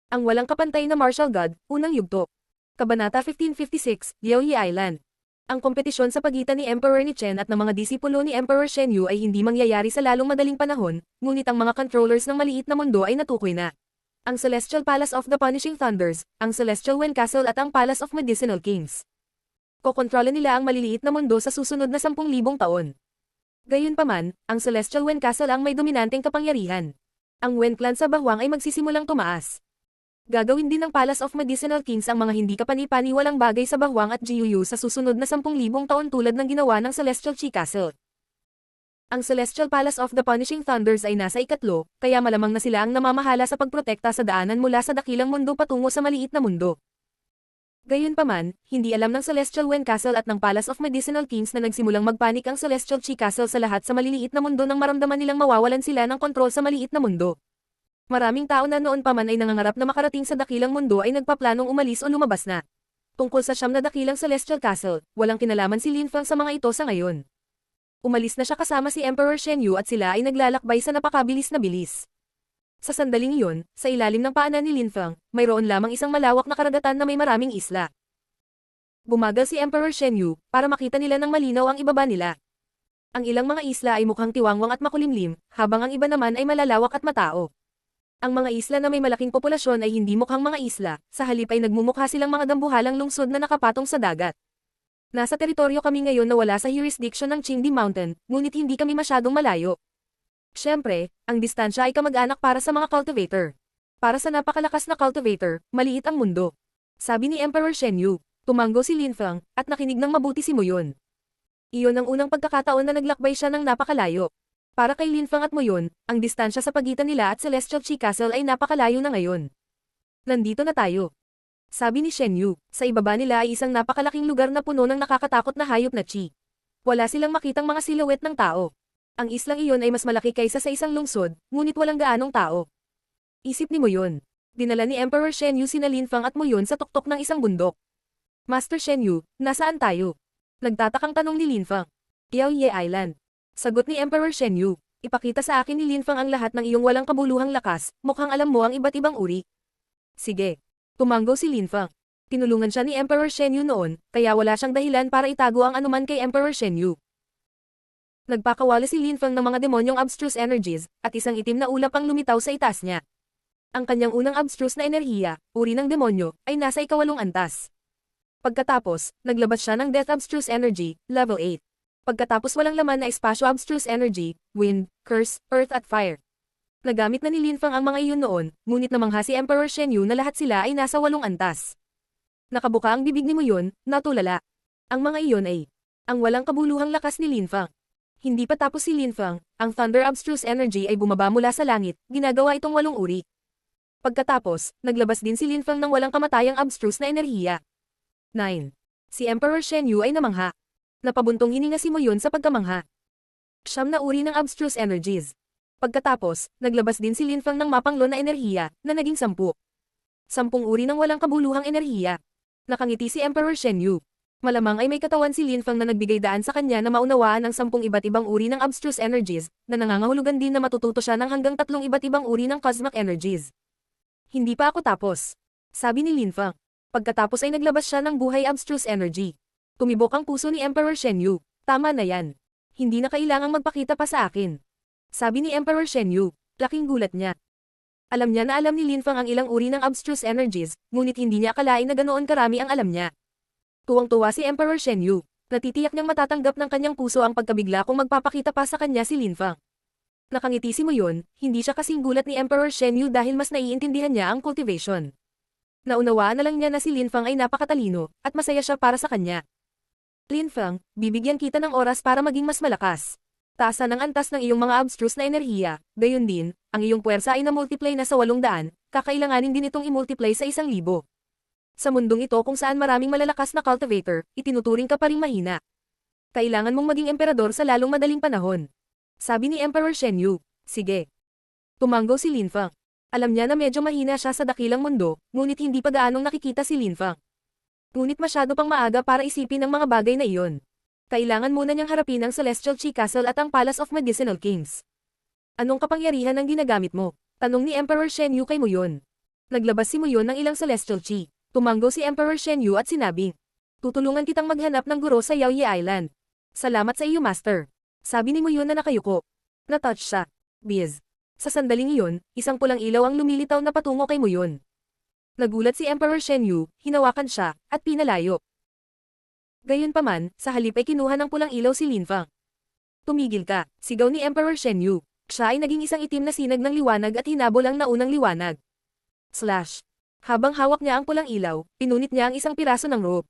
Ang walang kapantay na martial god, unang yugto. Kabanata 1556, Liaoyi Island. Ang kompetisyon sa pagitan ni Emperor ni Chen at ng mga disipulo ni Emperor Shen Yu ay hindi mangyayari sa lalong madaling panahon, ngunit ang mga controllers ng maliit na mundo ay natukoy na. Ang Celestial Palace of the Punishing Thunders, ang Celestial Wen Castle at ang Palace of Medicinal Kings. Kokontrola nila ang maliliit na mundo sa susunod na 10,000 taon. Gayunpaman, ang Celestial Wen Castle ang may dominanteng kapangyarihan. Ang Wen clan sa Bahwang ay magsisimulang tumaas. Gagawin din ng Palace of Medicinal Kings ang mga hindi kapani-paniwalang bagay sa Bahwang at Jiuyu sa susunod na 10,000 taon tulad ng ginawa ng Celestial Qi Castle. Ang Celestial Palace of the Punishing Thunders ay nasa ikatlo, kaya malamang na sila ang namamahala sa pagprotekta sa daanan mula sa dakilang mundo patungo sa maliit na mundo. Gayunpaman, hindi alam ng Celestial Wen Castle at ng Palace of Medicinal Kings na nagsimulang magpanik ang Celestial Qi Castle sa lahat sa maliliit na mundo nang maramdaman nilang mawawalan sila ng kontrol sa maliit na mundo. Maraming tao na noon pa man ay nangangarap na makarating sa dakilang mundo ay nagpaplanong umalis o lumabas na. Tungkol sa 9 na dakilang Celestial Castle, walang kinalaman si Lin Feng sa mga ito sa ngayon. Umalis na siya kasama si Emperor Shen Yu at sila ay naglalakbay sa napakabilis na bilis. Sa sandaling iyon, sa ilalim ng paanan ni Lin Feng, mayroon lamang isang malawak na karagatan na may maraming isla. Bumagal si Emperor Shen Yu, para makita nila ng malinaw ang ibaba nila. Ang ilang mga isla ay mukhang tiwangwang at makulimlim, habang ang iba naman ay malalawak at matao. Ang mga isla na may malaking populasyon ay hindi mukhang mga isla, sa halip ay nagmumukha silang mga dambuhalang lungsod na nakapatong sa dagat. Nasa teritoryo kami ngayon na wala sa jurisdiction ng Qingdi Mountain, ngunit hindi kami masyadong malayo. Siyempre, ang distansya ay kamag-anak para sa mga cultivator. Para sa napakalakas na cultivator, maliit ang mundo. Sabi ni Emperor Shen Yu. Tumanggo si Lin Feng, at nakinig ng mabuti si Muyon. Iyon ang unang pagkakataon na naglakbay siya ng napakalayo. Para kay Lin Feng at Muyon, ang distansya sa pagitan nila at Celestial Qi Castle ay napakalayo na ngayon. Nandito na tayo. Sabi ni Shen Yu, sa ibaba nila ay isang napakalaking lugar na puno ng nakakatakot na hayop na Qi. Wala silang makitang mga silhouette ng tao. Ang islang iyon ay mas malaki kaysa sa isang lungsod, ngunit walang gaanong tao. Isip ni Muyon. Dinala ni Emperor Shen Yu sina Lin Feng at Muyon sa tuktok ng isang bundok. Master Shen Yu, nasaan tayo? Nagtatakang tanong ni Lin Feng. Liaoyi Island. Sagot ni Emperor Shen Yu. Ipakita sa akin ni Lin Feng ang lahat ng iyong walang kabuluhang lakas, mukhang alam mo ang iba't ibang uri. Sige. Tumanggo si Lin Feng. Tinulungan siya ni Emperor Shen Yu noon, kaya wala siyang dahilan para itago ang anuman kay Emperor Shen Yu. Nagpakawala si Lin Feng ng mga demonyong abstruse energies, at isang itim na ulap ang lumitaw sa itaas niya. Ang kanyang unang abstruse na enerhiya, uri ng demonyo, ay nasa ika-8 antas. Pagkatapos, naglabas siya ng Death Abstruse Energy, level 8. Pagkatapos walang laman na espasyo abstruse energy, wind, curse, earth at fire. Nagamit na ni Lin Feng ang mga iyon noon, ngunit namangha si Emperor Shen Yu na lahat sila ay nasa 8 antas. Nakabuka ang bibig ni Muyon, natulala. Ang mga iyon ay ang walang kabuluhang lakas ni Lin Feng. Hindi pa tapos si Lin Feng, ang Thunder Abstruse Energy ay bumaba mula sa langit, ginagawa itong 8 uri. Pagkatapos, naglabas din si Lin Feng ng walang kamatayang abstruse na enerhiya. 9. Si Emperor Shen Yu ay namangha. Napabuntong hininga si Muyon sa pagkamangha. 9 na uri ng abstruse energies. Pagkatapos, naglabas din si Lin Feng ng mapanglo na enerhiya, na naging 10. 10 uri ng walang kabuluhang enerhiya. Nakangiti si Emperor Shen Yu. Malamang ay may katawan si Lin Feng na nagbigay daan sa kanya na maunawaan ang 10 iba't ibang uri ng abstruse energies, na nangangahulugan din na matututo siya ng hanggang 3 iba't ibang uri ng cosmic energies. Hindi pa ako tapos. Sabi ni Lin Feng. Pagkatapos ay naglabas siya ng buhay abstruse energy. Tumibok ang puso ni Emperor Shen Yu. Tama na yan. Hindi na kailangang magpakita pa sa akin. Sabi ni Emperor Shen Yu. Laking gulat niya. Alam niya na alam ni Lin Feng ang ilang uri ng abstruse energies, ngunit hindi niya akalain na ganoon karami ang alam niya. Tuwang-tuwa si Emperor Shen Yu. Natitiyak niyang matatanggap ng kanyang puso ang pagkabigla kung magpapakita pa sa kanya si Lin Feng. Nakangiti si Muyon, hindi siya kasing gulat ni Emperor Shen Yu dahil mas naiintindihan niya ang cultivation. Naunawaan na lang niya na si Lin Feng ay napakatalino, at masaya siya para sa kanya. Lin Feng, bibigyan kita ng oras para maging mas malakas. Taasan ang antas ng iyong mga abstruse na enerhiya, gayon din, ang iyong puwersa ay na-multiply na sa 800, kakailanganin din itong i-multiply sa 1,000. Sa mundong ito kung saan maraming malalakas na cultivator, itinuturing ka pa ring mahina. Kailangan mong maging emperador sa lalong madaling panahon. Sabi ni Emperor Shen Yu. Sige. Tumanggo si Lin Feng. Alam niya na medyo mahina siya sa dakilang mundo, ngunit hindi pa gaanong nakikita si Lin Feng. Ngunit masyado pang maaga para isipin ang mga bagay na iyon. Kailangan muna niyang harapin ang Celestial Qi Castle at ang Palace of Medicinal Kings. Anong kapangyarihan ang ginagamit mo? Tanong ni Emperor Shen Yu kay Muyon. Naglabas si Muyon ng ilang celestial chi. Tumanggo si Emperor Shen Yu at sinabing, tutulungan kitang maghanap ng guro sa Yaoye Island. Salamat sa iyo, Master. Sabi ni Muyon na nakayuko. Na-touch siya. Biz. Sa sandaling iyon, isang pulang ilaw ang lumilitaw na patungo kay Muyon. Nagulat si Emperor Shen Yu, hinawakan siya, at pinalayo. Gayunpaman, sa halip ay kinuha ng pulang ilaw si Lin Fang. Tumigil ka, sigaw ni Emperor Shen Yu. Siya ay naging isang itim na sinag ng liwanag at hinabol ang naunang liwanag. Slash. Habang hawak niya ang pulang ilaw, pinunit niya ang isang piraso ng rope.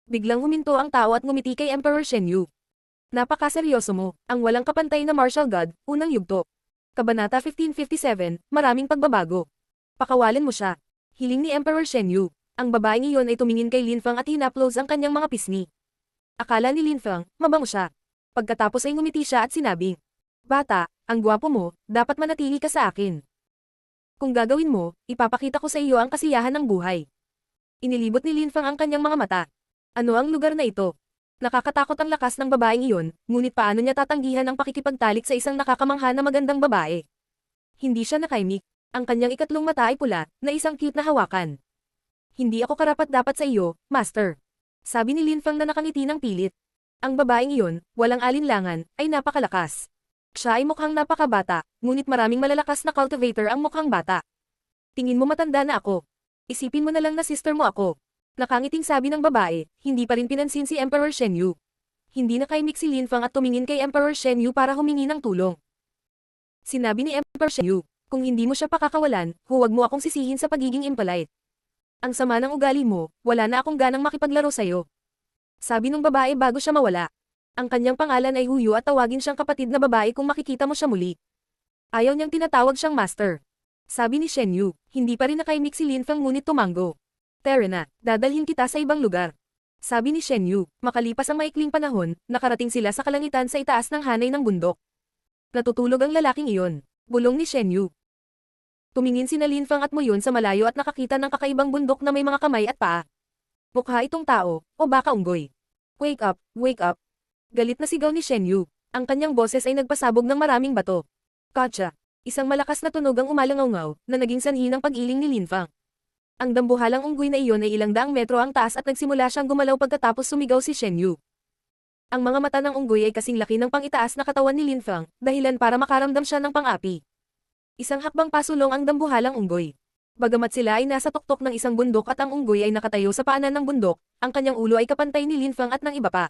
Biglang huminto ang tao at ngumiti kay Emperor Shen Yu. Napakaseryoso mo, ang walang kapantay na martial god, unang yugto. Kabanata 1557, maraming pagbabago. Pakawalan mo siya. Hiling ni Emperor Shen Yu. Ang babaeng iyon ay tumingin kay Lin Fang at hinaplos ang kanyang mga pisngi. Akala ni Lin Fang, mabango siya. Pagkatapos ay ngumiti siya at sinabing, bata, ang gwapo mo, dapat manatili ka sa akin. Kung gagawin mo, ipapakita ko sa iyo ang kasiyahan ng buhay. Inilibot ni Lin Fang ang kanyang mga mata. Ano ang lugar na ito? Nakakatakot ang lakas ng babaeng iyon, ngunit paano niya tatanggihan ang pakikipagtalik sa isang nakakamangha na magandang babae? Hindi siya nakaimik. Ang kanyang ikatlong mata ay pula, na isang cute na hawakan. Hindi ako karapat-dapat sa iyo, Master. Sabi ni Lin Fang na nakangiti ng pilit. Ang babaeng iyon, walang alinlangan, ay napakalakas. Siya ay mukhang napakabata, ngunit maraming malalakas na cultivator ang mukhang bata. Tingin mo matanda na ako. Isipin mo na lang na sister mo ako. Nakangiting sabi ng babae, hindi pa rin pinansin si Emperor Shen Yu. Hindi nakaimik si Lin Fang at tumingin kay Emperor Shen Yu para humingi ng tulong. Sinabi ni Emperor Shen Yu, kung hindi mo siya pakakawalan, huwag mo akong sisihin sa pagiging impolite. Ang sama ng ugali mo, wala na akong ganang makipaglaro sa'yo. Sabi ng babae bago siya mawala. Ang kanyang pangalan ay Huyo at tawagin siyang kapatid na babae kung makikita mo siya muli. Ayaw niyang tinatawag siyang Master. Sabi ni Shen Yu, hindi pa rin nakaimik si Lin Fang ngunit tumanggo. Tara na, dadalhin kita sa ibang lugar. Sabi ni Shen Yu, makalipas ang maikling panahon, nakarating sila sa kalangitan sa itaas ng hanay ng bundok. Natutulog ang lalaking iyon. Bulong ni Shen Yu. Tumingin sina Lin Fang at Muyon sa malayo at nakakita ng kakaibang bundok na may mga kamay at paa. Mukha itong tao, o baka unggoy. Wake up, wake up. Galit na sigaw ni Shen Yu. Ang kanyang boses ay nagpasabog ng maraming bato. Gotcha. Isang malakas na tunog ang umalangaw na naging sanhi ng pag-iling ni Lin Fang. Ang dambuhalang unggoy na iyon ay ilang daang metro ang taas at nagsimula siyang gumalaw pagkatapos sumigaw si Shen Yu. Ang mga mata ng unggoy ay kasing laki ng pangitaas na katawan ni Lin Fang, dahilan para makaramdam siya ng pang-api. Isang hakbang pasulong ang dambuhalang unggoy. Bagamat sila ay nasa tuktok ng isang bundok at ang unggoy ay nakatayo sa paanan ng bundok, ang kanyang ulo ay kapantay ni Lin Fang at ng iba pa.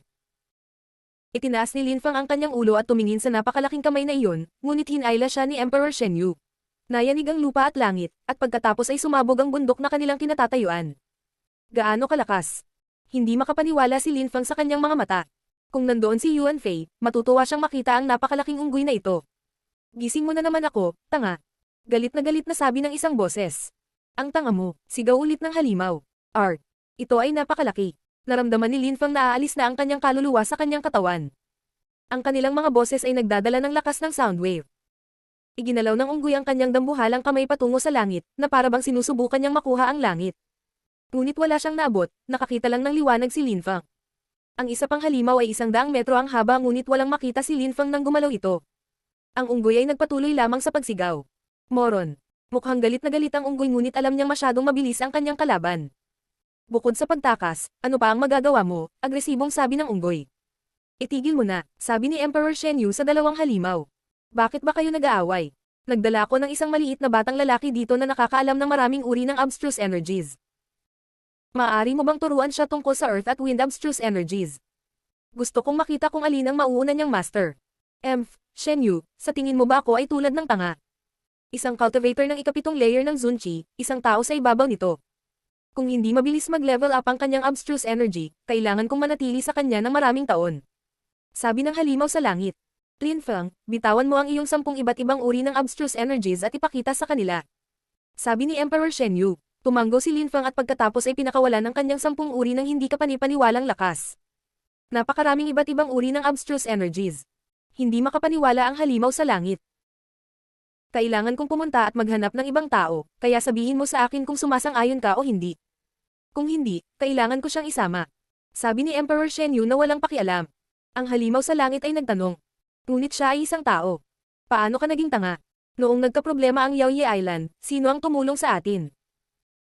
Itinaas ni Lin Fang ang kanyang ulo at tumingin sa napakalaking kamay na iyon, ngunit hinayla siya ni Emperor Shen Yu. Nayanig ang lupa at langit, at pagkatapos ay sumabog ang bundok na kanilang kinatatayuan. Gaano kalakas? Hindi makapaniwala si Lin Fang sa kanyang mga mata. Kung nandoon si Yuan Fei, matutuwa siyang makita ang napakalaking unggoy na ito. Gising mo na naman ako, tanga. Galit na sabi ng isang boses. Ang tanga mo, sigaw ulit ng halimaw. Art. Ito ay napakalaki. Naramdaman ni Lin Fang na aalis na ang kanyang kaluluwa sa kanyang katawan. Ang kanilang mga boses ay nagdadala ng lakas ng sound wave. Iginalaw ng unggoy ang kanyang dambuhalang kamay patungo sa langit, na parabang sinusubukan niyang makuha ang langit. Ngunit wala siyang naabot, nakakita lang ng liwanag si Lin Fang. Ang isa pang halimaw ay 100 metro ang haba ngunit walang makita si Lin Fang nang gumalaw ito. Ang unggoy ay nagpatuloy lamang sa pagsigaw. Moron. Mukhang galit na galit ang unggoy ngunit alam niyang masyadong mabilis ang kanyang kalaban. Bukod sa pagtakas, ano pa ang magagawa mo, agresibong sabi ng unggoy. Itigil mo na, sabi ni Emperor Shen Yu sa dalawang halimaw. Bakit ba kayo nag-aaway? Nagdala ako ng isang maliit na batang lalaki dito na nakakaalam ng maraming uri ng abstruse energies. Maaari mo bang turuan siya tungkol sa Earth at Wind abstruse energies? Gusto kong makita kung alin ang mauuna niyang master. Shen Yu, sa tingin mo ba ako ay tulad ng tanga? Isang cultivator ng ikapitong layer ng Zunchi, isang tao sa ibabaw nito. Kung hindi mabilis mag-level up ang kanyang abstruse energy, kailangan kong manatili sa kanya ng maraming taon. Sabi ng halimaw sa langit. Lin Fang, bitawan mo ang iyong 10 iba't ibang uri ng abstruse energies at ipakita sa kanila. Sabi ni Emperor Shen Yu. Tumanggo si Lin Fang at pagkatapos ay pinakawalan ng kanyang 10 uri ng hindi kapanipaniwalang lakas. Napakaraming iba't ibang uri ng abstruse energies. Hindi makapaniwala ang halimaw sa langit. Kailangan kong pumunta at maghanap ng ibang tao, kaya sabihin mo sa akin kung sumasang-ayon ka o hindi. Kung hindi, kailangan ko siyang isama. Sabi ni Emperor Shen Yu na walang pakialam. Ang halimaw sa langit ay nagtanong. Ngunit siya ay isang tao. Paano ka naging tanga? Noong nagkaproblema ang Yaoye Island, sino ang tumulong sa atin?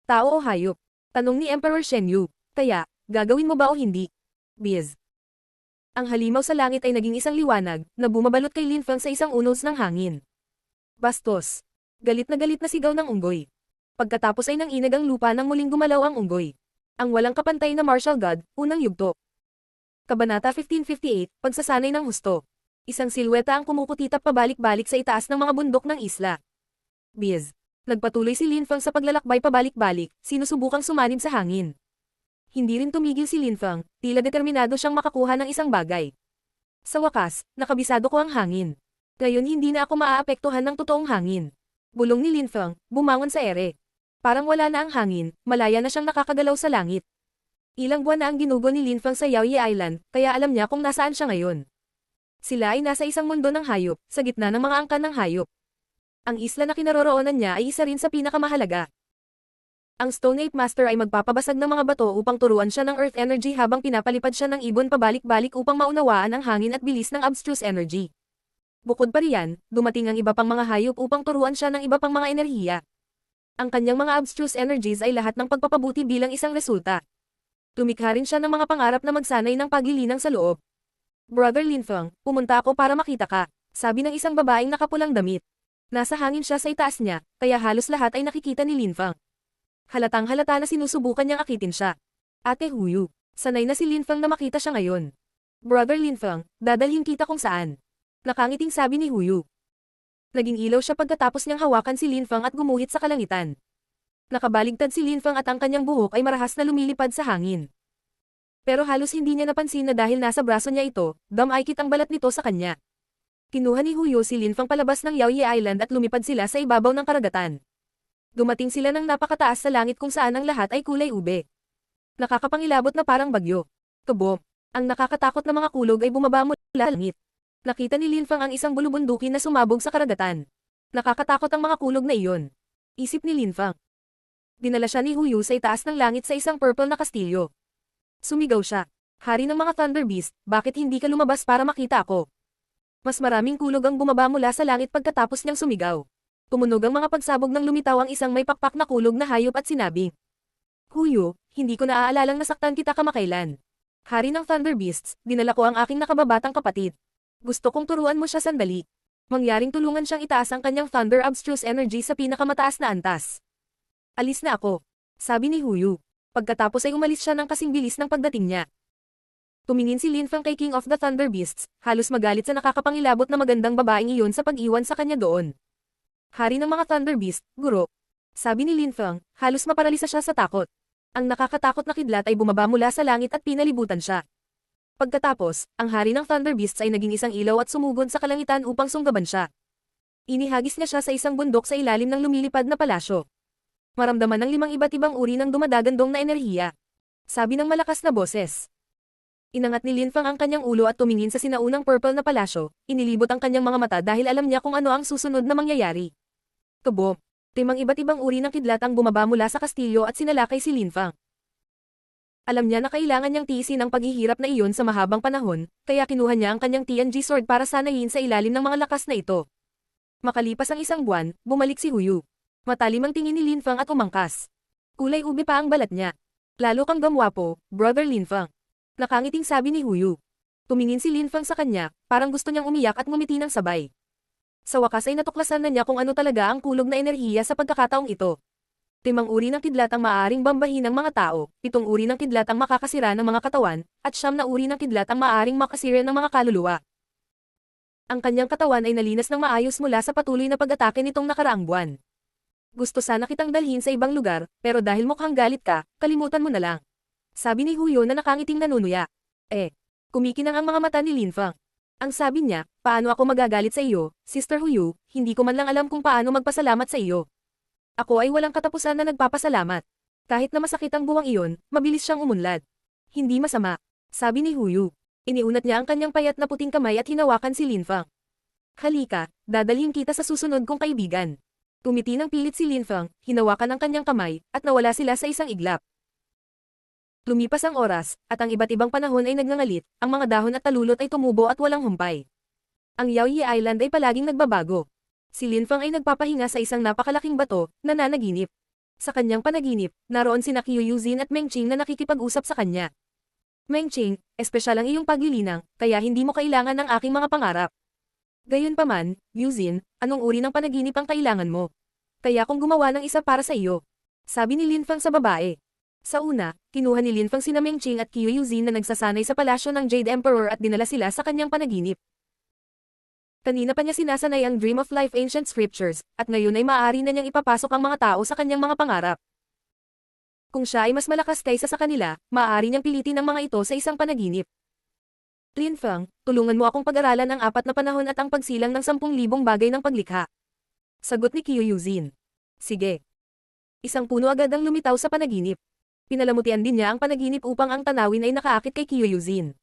Tao o hayop? Tanong ni Emperor Shen Yu. Kaya, gagawin mo ba o hindi? Biz. Ang halimaw sa langit ay naging isang liwanag, na bumabalot kay Lin Feng sa isang unos ng hangin. Bastos. Galit na sigaw ng unggoy. Pagkatapos ay nanginag ang lupa nang muling gumalaw ang unggoy. Ang walang kapantay na martial god, unang yugto. Kabanata 1558, Pagsasanay ng husto. Isang silweta ang kumukutitap pabalik-balik sa itaas ng mga bundok ng isla. Biz. Nagpatuloy si Lin Feng sa paglalakbay pabalik-balik, sinusubukang sumanib sa hangin. Hindi rin tumigil si Lin Feng, tila determinado siyang makakuha ng isang bagay. Sa wakas, nakabisado ko ang hangin. Ngayon hindi na ako maaapektuhan ng totoong hangin. Bulong ni Lin Feng, bumangon sa ere. Parang wala na ang hangin, malaya na siyang nakakagalaw sa langit. Ilang buwan na ang ginugo ni Lin Feng sa Yaoyi Island, kaya alam niya kung nasaan siya ngayon. Sila ay nasa isang mundo ng hayop, sa gitna ng mga angkan ng hayop. Ang isla na kinaroroonan niya ay isa rin sa pinakamahalaga. Ang Stone Ape Master ay magpapabasag ng mga bato upang turuan siya ng Earth Energy habang pinapalipad siya ng ibon pabalik-balik upang maunawaan ang hangin at bilis ng Abstruse Energy. Bukod pa riyan, dumating ang iba pang mga hayop upang turuan siya ng iba pang mga enerhiya. Ang kanyang mga Abstruse Energies ay lahat ng pagpapabuti bilang isang resulta. Tumikha rin siya ng mga pangarap na magsanay ng paglilinang sa loob. Brother Lin Feng, pumunta ako para makita ka, sabi ng isang babaeng nakapulang damit. Nasa hangin siya sa itaas niya, kaya halos lahat ay nakikita ni Lin Feng. Halatang halata na sinusubukan niyang akitin siya. Ate Huyu, sanay na si Lin Feng na makita siya ngayon. Brother Lin Feng, dadalhin kita kung saan. Nakangiting sabi ni Huyu. Naging ilaw siya pagkatapos niyang hawakan si Lin Feng at gumuhit sa kalangitan. Nakabaligtad si Lin Feng at ang kanyang buhok ay marahas na lumilipad sa hangin. Pero halos hindi niya napansin na dahil nasa braso niya ito, dam-aikit ang balat nito sa kanya. Kinuha ni Huyo si Lin Feng palabas ng Yaoyi Island at lumipad sila sa ibabaw ng karagatan. Dumating sila ng napakataas sa langit kung saan ang lahat ay kulay ube. Nakakapangilabot na parang bagyo. Kabom! Ang nakakatakot na mga kulog ay bumaba mula sa langit. Nakita ni Lin Feng ang isang bulubundukin na sumabog sa karagatan. Nakakatakot ang mga kulog na iyon. Isip ni Lin Feng. Dinala siya ni Huyo sa itaas ng langit sa isang purple na kastilyo. Sumigaw siya. Hari ng mga Thunder Beast, bakit hindi ka lumabas para makita ako? Mas maraming kulog ang bumaba mula sa langit pagkatapos niyang sumigaw. Tumunog ang mga pagsabog ng lumitaw ang isang may pakpak na kulog na hayop at sinabi. Huyo, hindi ko naaalalang nasaktan kita kamakailan. Hari ng Thunder Beasts, dinala ko ang aking nakababatang kapatid. Gusto kong turuan mo siya sandali. Mangyaring tulungan siyang itaas ang kanyang Thunder Abstruse Energy sa pinakamataas na antas. Alis na ako, sabi ni Huyo. Pagkatapos ay umalis siya ng kasing bilis ng pagdating niya. Tumingin si Lin Feng kay King of the Thunder Beasts, halos magalit sa nakakapangilabot na magandang babaeng iyon sa pag-iwan sa kanya doon. Hari ng mga Thunder Beast, guro. Sabi ni Lin Feng, halos maparalisa siya sa takot. Ang nakakatakot na kidlat ay bumaba mula sa langit at pinalibutan siya. Pagkatapos, ang hari ng Thunder Beasts ay naging isang ilaw at sumugod sa kalangitan upang sunggaban siya. Inihagis niya siya sa isang bundok sa ilalim ng lumilipad na palasyo. Maramdaman ng 5 iba't ibang uri ng dumadagandong na enerhiya. Sabi ng malakas na boses. Inangat ni Lin Feng ang kanyang ulo at tumingin sa sinaunang purple na palasyo, inilibot ang kanyang mga mata dahil alam niya kung ano ang susunod na mangyayari. Kabom! 5 iba't ibang uri ng kidlat ang bumaba mula sa kastilyo at sinalakay si Lin Feng. Alam niya na kailangan niyang tiisin ang paghihirap na iyon sa mahabang panahon, kaya kinuha niya ang kanyang TNG sword para sanayin sa ilalim ng mga lakas na ito. Makalipas ang isang buwan, bumalik si Huyu. Matalim ang tingin ni Lin Feng at umangkas. Kulay ube pa ang balat niya. Lalo kang gamwapo, Brother Lin Feng. Nakangiting sabi ni Huyu. Tumingin si Lin Feng sa kanya, parang gusto niyang umiyak at ngumiti ng sabay. Sa wakas ay natuklasan na niya kung ano talaga ang kulog na enerhiya sa pagkakataong ito. 5 uri ng kidlat ang maaaring bambahin ng mga tao, 7 uri ng kidlat ang makakasira ng mga katawan, at 9 na uri ng kidlat ang maaaring makasira ng mga kaluluwa. Ang kanyang katawan ay nalinas ng maayos mula sa patuloy na pag-atake nitong nakaraang buwan. Gusto sana kitang dalhin sa ibang lugar, pero dahil mukhang galit ka, kalimutan mo na lang. Sabi ni Huyo na nakangiting nanunuya. Kumikinang ang mga mata ni Lin Feng. Ang sabi niya, paano ako magagalit sa iyo, Sister Huyo, hindi ko man lang alam kung paano magpasalamat sa iyo. Ako ay walang katapusan na nagpapasalamat. Kahit na masakit ang buwang iyon, mabilis siyang umunlad. Hindi masama, sabi ni Huyo. Iniunat niya ang kanyang payat na puting kamay at hinawakan si Lin Feng. Halika, dadalhin kita sa susunod kong kaibigan. Tumiti ng pilit si Lin Feng, hinawakan ang kanyang kamay, at nawala sila sa isang iglap. Lumipas ang oras, at ang iba't ibang panahon ay nagngangalit, ang mga dahon at talulot ay tumubo at walang humpay. Ang Yaoyi Island ay palaging nagbabago. Si Lin Feng ay nagpapahinga sa isang napakalaking bato, na nanaginip. Sa kanyang panaginip, naroon sina Qiu Yuzin at Meng Qing na nakikipag-usap sa kanya. Meng Qing, espesyal ang iyong paglilinang, kaya hindi mo kailangan ng aking mga pangarap. Gayunpaman, Yuzin, anong uri ng panaginip ang kailangan mo? Kaya kung gumawa ng isa para sa iyo. Sabi ni Lin Feng sa babae. Sa una, kinuha ni Lin Feng sina Meng Qing at Qiu Yuzin na nagsasanay sa palasyo ng Jade Emperor at dinala sila sa kanyang panaginip. Kanina pa niya sinasanay ang Dream of Life Ancient Scriptures, at ngayon ay maaari na niyang ipapasok ang mga tao sa kanyang mga pangarap. Kung siya ay mas malakas kaysa sa kanila, maaari niyang pilitin ang mga ito sa isang panaginip. Lin Feng, tulungan mo akong pag-aralan ang 4 na panahon at ang pagsilang ng 10,000 bagay ng paglikha. Sagot ni Qiu Yuzin. Sige. Isang puno agad ang lumitaw sa panaginip. Pinalamutian din niya ang panaginip upang ang tanawin ay nakaakit kay Qiu Yuzin.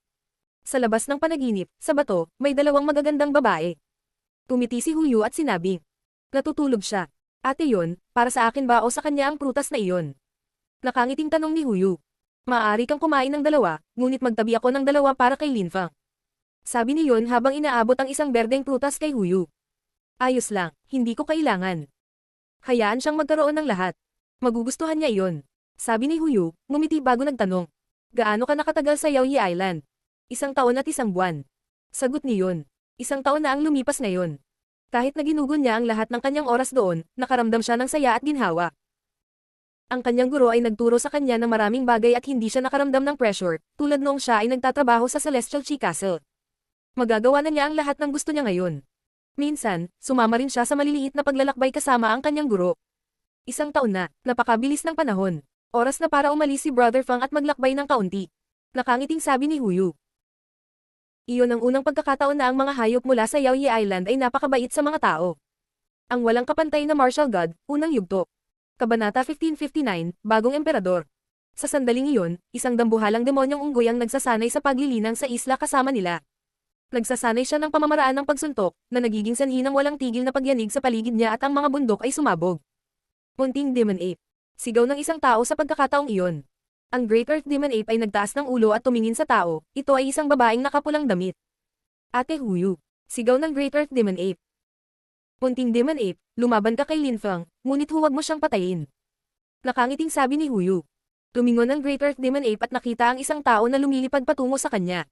Sa labas ng panaginip, sa bato, may 2 magagandang babae. Tumiti si Huyu at sinabi. Natutulog siya. Ate yon, para sa akin ba o sa kanya ang prutas na iyon? Nakangiting tanong ni Huyu. Maaari kang kumain ng 2, ngunit magtabi ako ng 2 para kay Lin Feng. Sabi ni Yon habang inaabot ang isang berdeng prutas kay Huyu. Ayos lang, hindi ko kailangan. Hayaan siyang magkaroon ng lahat. Magugustuhan niya iyon. Sabi ni Huyu, ngumiti bago nagtanong. Gaano ka nakatagal sa Yaoyi Island? 1 taon at 1 buwan. Sagot ni Yon. 1 taon na ang lumipas ngayon. Kahit na ginugon niya ang lahat ng kanyang oras doon, nakaramdam siya ng saya at ginhawa. Ang kanyang guro ay nagturo sa kanya ng maraming bagay at hindi siya nakaramdam ng pressure, tulad noong siya ay nagtatrabaho sa Celestial Chi Castle. Magagawa na niya ang lahat ng gusto niya ngayon. Minsan, sumama rin siya sa maliliit na paglalakbay kasama ang kanyang guro. 1 taon na, napakabilis ng panahon. Oras na para umalis si Brother Fang at maglakbay ng kaunti. Nakangiting sabi ni Huyu. Iyon ang unang pagkakataon na ang mga hayop mula sa Yaoyi Island ay napakabait sa mga tao. Ang walang kapantay na martial god, unang yugto. Kabanata 1559, Bagong Emperador. Sa sandaling iyon, isang dambuhalang demonyong unggoy ang nagsasanay sa paglilinang sa isla kasama nila. Nagsasanay siya ng pamamaraan ng pagsuntok, na nagiging sanhi ng walang tigil na pagyanig sa paligid niya at ang mga bundok ay sumabog. Munting Demon Ape. Sigaw ng isang tao sa pagkakataong iyon. Ang Great Earth Demon Ape ay nagtaas ng ulo at tumingin sa tao, ito ay isang babaeng nakapulang damit. Ate Huyu. Sigaw ng Great Earth Demon Ape. Munting Demon Ape, lumaban ka kay Lin Feng, ngunit huwag mo siyang patayin. Nakangiting sabi ni Huyu. Tumingon ang Great Earth Demon Ape at nakita ang isang tao na lumilipad patungo sa kanya.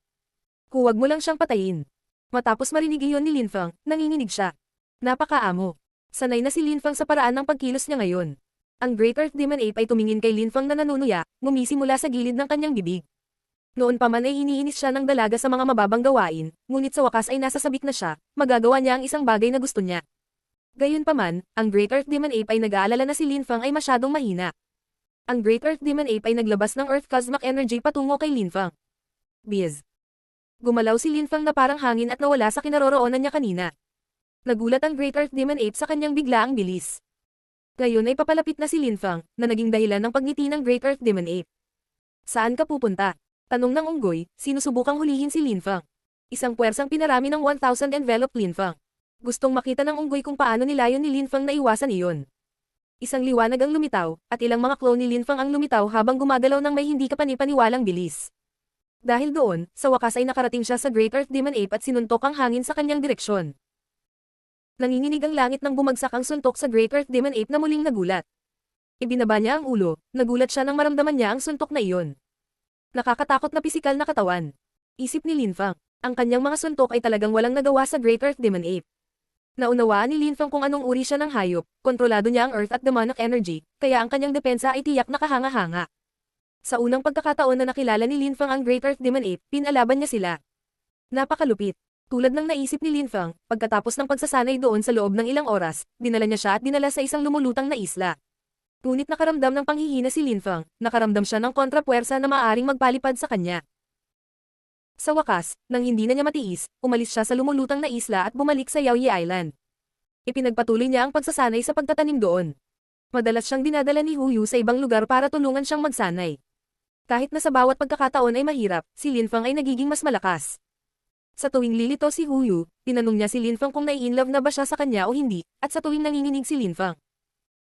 Huwag mo lang siyang patayin. Matapos marinig iyon ni Lin Feng, nanginginig siya. Napakaamo. Sanay na si Lin Feng sa paraan ng pagkilos niya ngayon. Ang Great Earth Demon Ape ay tumingin kay Lin Feng na nanunuya, ngumisi mula sa gilid ng kanyang bibig. Noon pa man ay iniinis siya ng dalaga sa mga mababang gawain, ngunit sa wakas ay nasasabik na siya, magagawa niya ang isang bagay na gusto niya. Gayunpaman, ang Great Earth Demon Ape ay nag-aalala na si Lin Feng ay masyadong mahina. Ang Great Earth Demon Ape ay naglabas ng Earth Cosmic Energy patungo kay Lin Feng. Biz. Gumalaw si Lin Feng na parang hangin at nawala sa kinaroroonan niya kanina. Nagulat ang Great Earth Demon Ape sa kanyang biglaang bilis. Ngayon ay papalapit na si Lin Feng, na naging dahilan ng pagngiti ng Great Earth Demon Ape. Saan ka pupunta? Tanong ng unggoy, sinusubukang hulihin si Lin Feng. Isang puwersang pinarami ng 1,000 envelope Lin Feng. Gustong makita ng unggoy kung paano nilayon ni Lin Feng na iwasan iyon. Isang liwanag ang lumitaw, at ilang mga clone ni Lin Feng ang lumitaw habang gumagalaw ng may hindi kapani-paniwalang bilis. Dahil doon, sa wakas ay nakarating siya sa Great Earth Demon Ape at sinuntok ang hangin sa kanyang direksyon. Nanginginig ang langit nang bumagsak ang suntok sa Great Earth Demon Ape na muling nagulat. Ibinaba niya ang ulo, nagulat siya nang maramdaman niya ang suntok na iyon. Nakakatakot na pisikal na katawan. Isip ni Lin Feng, ang kanyang mga suntok ay talagang walang nagawa sa Great Earth Demon Ape. Naunawaan ni Lin Feng kung anong uri siya ng hayop, kontrolado niya ang Earth at demonic energy, kaya ang kanyang depensa ay tiyak na kahanga-hanga. Sa unang pagkakataon na nakilala ni Lin Feng ang Great Earth Demon Ape, pinalaban niya sila. Napakalupit. Tulad ng naisip ni Lin Feng, pagkatapos ng pagsasanay doon sa loob ng ilang oras, dinala niya siya at dinala sa isang lumulutang na isla. Ngunit nakaramdam ng panghihina si Lin Feng, nakaramdam siya ng kontrapuwersa na maaaring magpalipad sa kanya. Sa wakas, nang hindi na niya matiis, umalis siya sa lumulutang na isla at bumalik sa Yaoyi Island. Ipinagpatuloy niya ang pagsasanay sa pagtatanim doon. Madalas siyang dinadala ni Huyu sa ibang lugar para tulungan siyang magsanay. Kahit na sa bawat pagkakataon ay mahirap, si Lin Feng ay nagiging mas malakas. Sa tuwing lilito si Huyu, tinanong niya si Lin Feng kung nai-inlove na ba siya sa kanya o hindi, at sa tuwing nanginginig si Lin Feng.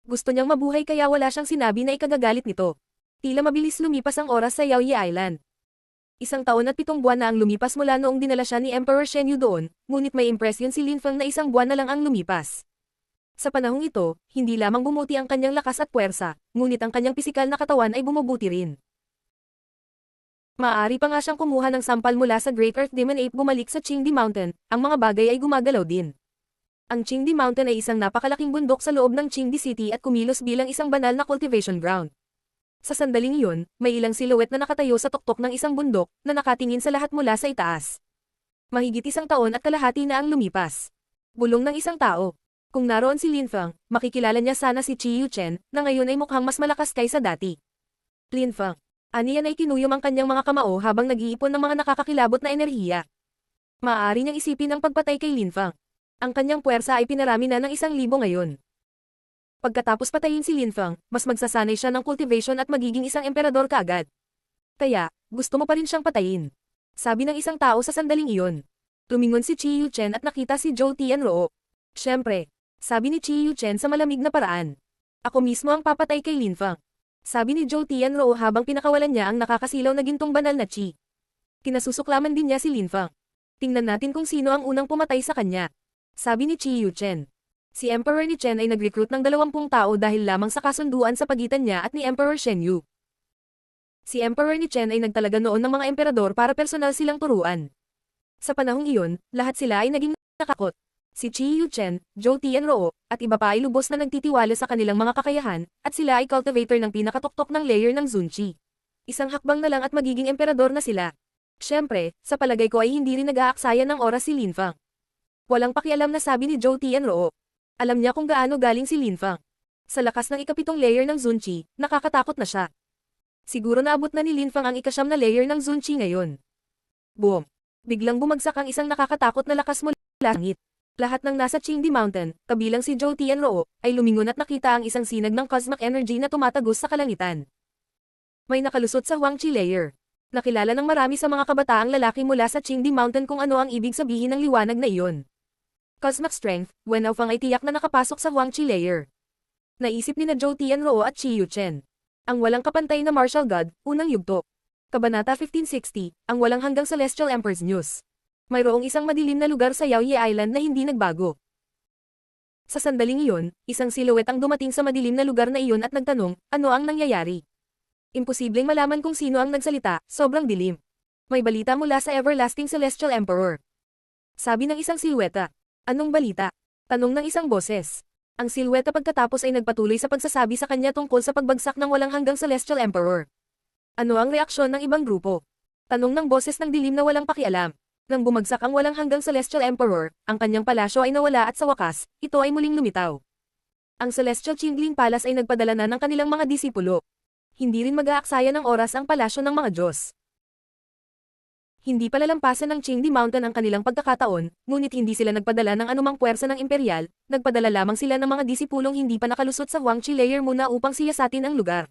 Gusto niyang mabuhay kaya wala siyang sinabi na ikagagalit nito. Tila mabilis lumipas ang oras sa Yaoyi Island. 1 taon at 7 buwan na ang lumipas mula noong dinala siya ni Emperor Shen Yu doon, ngunit may impresyon si Lin Feng na 1 buwan na lang ang lumipas. Sa panahong ito, hindi lamang bumuti ang kanyang lakas at puwersa, ngunit ang kanyang pisikal na katawan ay bumubuti rin. Maaari pa nga siyang kumuha ng sampal mula sa Great Earth Demon Ape bumalik sa Qingdi Mountain, ang mga bagay ay gumagalaw din. Ang Qingdi Mountain ay isang napakalaking bundok sa loob ng Qingdi City at kumilos bilang isang banal na cultivation ground. Sa sandaling iyon, may ilang silhouette na nakatayo sa tuktok ng isang bundok, na nakatingin sa lahat mula sa itaas. Mahigit 1 taon at kalahati na ang lumipas. Bulong ng isang tao. Kung naroon si Lin Feng, makikilala niya sana si Chi Yuchen, na ngayon ay mukhang mas malakas kaysa dati. Lin Feng. Aniyan ay kinuyom ang kanyang mga kamao habang nag-iipon ng mga nakakakilabot na enerhiya. Maaari niyang isipin ang pagpatay kay Lin Feng. Ang kanyang puwersa ay pinarami na ng 1,000 ngayon. Pagkatapos patayin si Lin Feng, mas magsasanay siya ng cultivation at magiging isang emperador kaagad. Kaya, gusto mo pa rin siyang patayin. Sabi ng isang tao sa sandaling iyon. Lumingon si Chi Yuchen at nakita si Zhou Tianruo. Siyempre, sabi ni Chi Yuchen sa malamig na paraan. Ako mismo ang papatay kay Lin Feng. Sabi ni Zhou Tianruo habang pinakawalan niya ang nakakasilaw na gintong banal na chi. Kinasusuklaman din niya si Lin Feng. Tingnan natin kung sino ang unang pumatay sa kanya. Sabi ni Chi Yuchen. Si Emperor ni Chen ay nag-recruit ng 20 tao dahil lamang sa kasunduan sa pagitan niya at ni Emperor Shen Yu. Si Emperor ni Chen ay nagtalaga noon ng mga emperador para personal silang turuan. Sa panahong iyon, lahat sila ay naging nakakot. Si Chi Yuchen, Zhou Tianruo, at iba pa ay lubos na nagtitiwala sa kanilang mga kakayahan, at sila ay cultivator ng pinakatuktok ng layer ng Zunqi. Isang hakbang na lang at magiging emperador na sila. Siyempre, sa palagay ko ay hindi rin nag-aaksaya ng oras si Lin Feng. Walang pakialam na sabi ni Zhou Tianruo. Alam niya kung gaano galing si Lin Feng. Sa lakas ng ika-7 layer ng Zunqi, nakakatakot na siya. Siguro naabot na ni Lin Feng ang ika-9 na layer ng Zunqi ngayon. Boom! Biglang bumagsak ang isang nakakatakot na lakas mula sa langit. Lahat ng nasa Qingdi Mountain, kabilang si Zhou Tianruo, ay lumingon at nakita ang isang sinag ng cosmic energy na tumatagos sa kalangitan. May nakalusot sa Huangqi layer. Nakilala ng marami sa mga kabataang lalaki mula sa Qingdi Mountain kung ano ang ibig sabihin ng liwanag na iyon. Cosmic strength, Wen Aofang ay tiyak na nakapasok sa Huangqi layer. Naisip ni na Zhou Tianruo at Chi Yuchen. Ang walang kapantay na martial god, unang yugto. Kabanata 1560, ang walang hanggang Celestial Emperor's News. Mayroong isang madilim na lugar sa Yaoye Island na hindi nagbago. Sa sandaling iyon, isang silhouette ang dumating sa madilim na lugar na iyon at nagtanong, ano ang nangyayari? Imposibleng malaman kung sino ang nagsalita, sobrang dilim. May balita mula sa Everlasting Celestial Emperor. Sabi ng isang silhouette. Anong balita? Tanong ng isang boses. Ang silhouette pagkatapos ay nagpatuloy sa pagsasabi sa kanya tungkol sa pagbagsak ng walang hanggang Celestial Emperor. Ano ang reaksyon ng ibang grupo? Tanong ng boses ng dilim na walang pakialam. Nang bumagsak ang walang hanggang Celestial Emperor, ang kanyang palasyo ay nawala at sa wakas, ito ay muling lumitaw. Ang Celestial Qingling Palace ay nagpadala na ng kanilang mga disipulo. Hindi rin mag-aaksaya ng oras ang palasyo ng mga Diyos. Hindi palalampasan ng Qingdi Mountain ang kanilang pagkakataon, ngunit hindi sila nagpadala ng anumang puwersa ng imperial, nagpadala lamang sila ng mga disipulong hindi pa nakalusot sa Huangqi layer muna upang siyasatin ang lugar.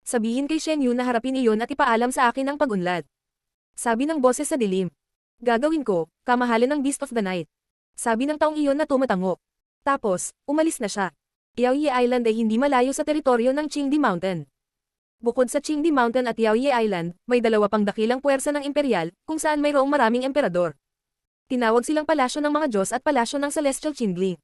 Sabihin kay Shen Yu na harapin iyon at ipaalam sa akin ang pag-unlad. Sabi ng boses sa dilim. Gagawin ko, kamahalan ng Beast of the Night. Sabi ng taong iyon na tumatango. Tapos, umalis na siya. Yaoye Island ay hindi malayo sa teritoryo ng Qingdi Mountain. Bukod sa Qingdi Mountain at Yaoye Island, may 2 pang dakilang puwersa ng imperial, kung saan mayroong maraming emperador. Tinawag silang palasyo ng mga Diyos at palasyo ng Celestial Qingling.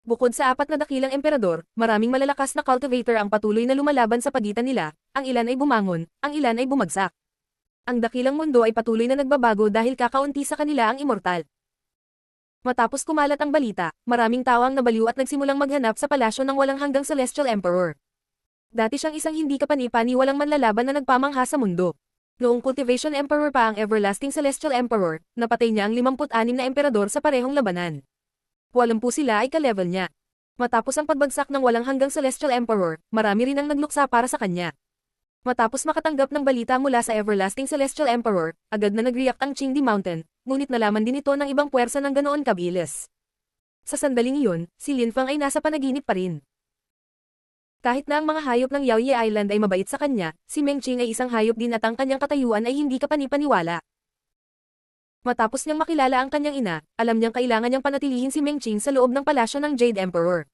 Bukod sa 4 na dakilang emperador, maraming malalakas na cultivator ang patuloy na lumalaban sa pagitan nila, ang ilan ay bumangon, ang ilan ay bumagsak. Ang dakilang mundo ay patuloy na nagbabago dahil kakaunti sa kanila ang immortal. Matapos kumalat ang balita, maraming tao ang nabaliw at nagsimulang maghanap sa palasyo ng walang hanggang Celestial Emperor. Dati siyang isang hindi kapani-paniwalang manlalaban na nagpamangha sa mundo. Noong Cultivation Emperor pa ang Everlasting Celestial Emperor, napatay niya ang 56 na emperador sa parehong labanan. 80 sila ay ka-level niya. Matapos ang pagbagsak ng walang hanggang Celestial Emperor, marami rin ang nagluksa para sa kanya. Matapos makatanggap ng balita mula sa Everlasting Celestial Emperor, agad na nag-react ang Qingdi Mountain, ngunit nalaman din ito ng ibang puwersa ng ganoon kabilis. Sa sandaling iyon, si Lin Feng ay nasa panaginip pa rin. Kahit na ang mga hayop ng Yaoye Island ay mabait sa kanya, si Meng Qing ay isang hayop din at ang kanyang katayuan ay hindi kapani-paniwala. Matapos niyang makilala ang kanyang ina, alam niyang kailangan niyang panatilihin si Meng Qing sa loob ng palasyo ng Jade Emperor.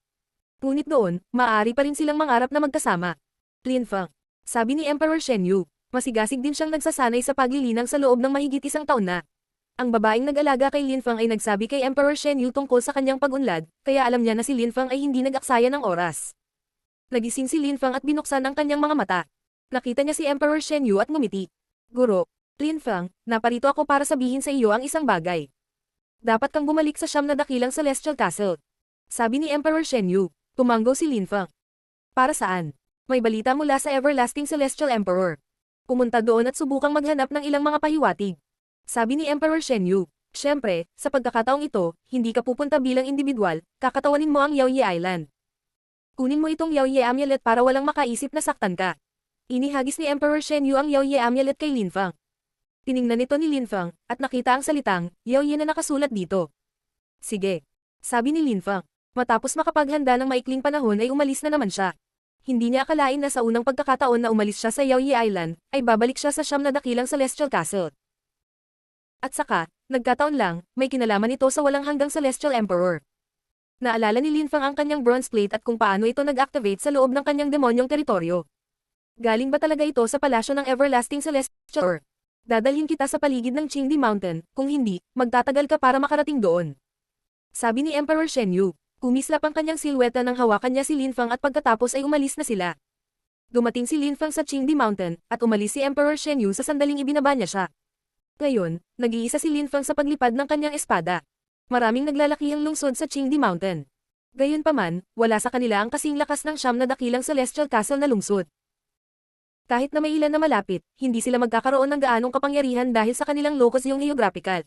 Ngunit doon, maaari pa rin silang mangarap na magkasama. Lin Feng. Sabi ni Emperor Shen Yu, masigasig din siyang nagsasanay sa paglilinang sa loob ng mahigit 1 taon na. Ang babaeng nag-alaga kay Linfang ay nagsabi kay Emperor Shen Yu tungkol sa kanyang pag-unlad, kaya alam niya na si Linfang ay hindi nag-aksaya ng oras. Nagising si Linfang at binuksan ang kanyang mga mata. Nakita niya si Emperor Shen Yu at ngumiti. Guro, Linfang, naparito ako para sabihin sa iyo ang isang bagay. Dapat kang bumalik sa siyam na dakilang Celestial Castle. Sabi ni Emperor Shen Yu. Tumanggo si Linfang. Para saan? May balita mula sa Everlasting Celestial Emperor. Pumunta doon at subukang maghanap ng ilang mga pahiwatig. Sabi ni Emperor Shen Yu. Siyempre, sa pagkakataong ito, hindi ka pupunta bilang individual, kakatawanin mo ang Yaoye Island. Kunin mo itong Yaoye Amulet para walang makaisip na saktan ka. Inihagis ni Emperor Shen Yu ang Yaoye Amulet kay Linfang. Tiningnan nito ni Linfang, at nakita ang salitang, Yaoye na nakasulat dito. Sige. Sabi ni Linfang. Matapos makapaghanda ng maikling panahon ay umalis na naman siya. Hindi niya akalain na sa unang pagkakataon na umalis siya sa Yaoye Island, ay babalik siya sa siyam na dakilang Celestial Castle. At saka, nagkataon lang, may kinalaman ito sa walang hanggang Celestial Emperor. Naalala ni Linfang ang kanyang bronze plate at kung paano ito nag-activate sa loob ng kanyang demonyong teritoryo. Galing ba talaga ito sa palasyo ng Everlasting Celestial? Dadalhin kita sa paligid ng Qingdi Mountain, kung hindi, magtatagal ka para makarating doon. Sabi ni Emperor Shen Yu. Kumislap ang kanyang silweta nang hawakan niya si Linfang at pagkatapos ay umalis na sila. Dumating si Linfang sa Qingdi Mountain, at umalis si Emperor Shen Yu sa sandaling ibinaba niya siya. Ngayon, nag-iisa si Linfang sa paglipad ng kanyang espada. Maraming naglalakihang lungsod sa Qingdi Mountain. Gayunpaman, wala sa kanila ang kasing lakas ng siyam na dakilang Celestial Castle na lungsod. Kahit na may ilan na malapit, hindi sila magkakaroon ng gaanong kapangyarihan dahil sa kanilang lokasyong geographical.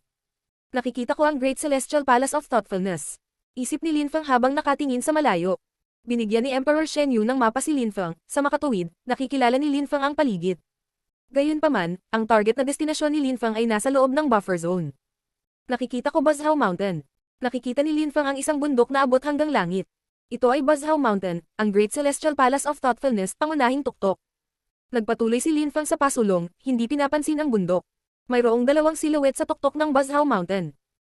Nakikita ko ang Great Celestial Palace of Thoughtfulness. Isip ni Linfang habang nakatingin sa malayo. Binigyan ni Emperor Shen Yu ng mapa si Linfang, sa makatuwid, nakikilala ni Linfang ang paligid. Gayunpaman, ang target na destinasyon ni Linfang ay nasa loob ng buffer zone. Nakikita ko Buzhao Mountain. Nakikita ni Linfang ang isang bundok na abot hanggang langit. Ito ay Buzhao Mountain, ang Great Celestial Palace of Thoughtfulness, pangunahing tuktok. Nagpatuloy si Linfang sa pasulong, hindi pinapansin ang bundok. Mayroong dalawang silhouette sa tuktok ng Buzhao Mountain.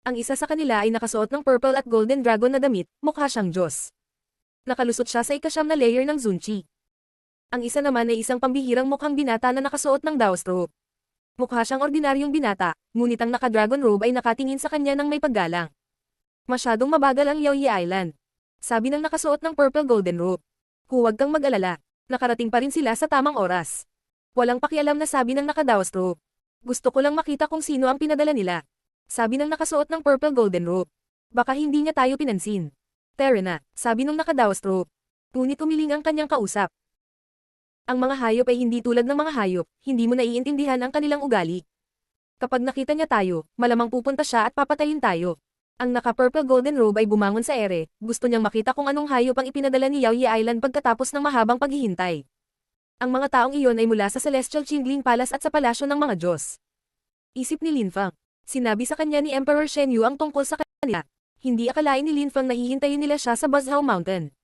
Ang isa sa kanila ay nakasuot ng purple at golden dragon na damit, mukha siyang Diyos. Nakalusot siya sa ikasyam na layer ng Zunchi. Ang isa naman ay isang pambihirang mukhang binata na nakasuot ng Dao's robe. Mukha siyang ordinaryong binata, ngunit ang naka-dragon robe ay nakatingin sa kanya ng may paggalang. Masyadong mabagal ang Yaoye Island. Sabi ng nakasuot ng purple golden robe. Huwag kang mag-alala. Nakarating pa rin sila sa tamang oras. Walang pakialam na sabi ng naka-Dao's robe. Gusto ko lang makita kung sino ang pinadala nila. Sabi ng nakasuot ng purple golden robe. Baka hindi niya tayo pinansin. Tara na, sabi ng naka-Dao's robe. Ngunit umiling ang kanyang kausap. Ang mga hayop ay hindi tulad ng mga hayop, hindi mo naiintindihan ang kanilang ugali. Kapag nakita niya tayo, malamang pupunta siya at papatayin tayo. Ang naka-purple golden robe ay bumangon sa ere, gusto niyang makita kung anong hayop ang ipinadala ni Yaoye Island pagkatapos ng mahabang paghihintay. Ang mga taong iyon ay mula sa Celestial Qingling Palace at sa palasyo ng mga Diyos. Isip ni Linfang. Sinabi sa kanya ni Emperor Shen Yu ang tungkol sa kanila. Hindi akalain ni Linfang na hihintayin nila siya sa Buzhao Mountain.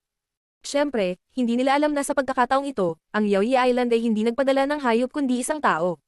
Siyempre, hindi nila alam na sa pagkakataong ito, ang Yaoye Island ay hindi nagpadala ng hayop kundi isang tao.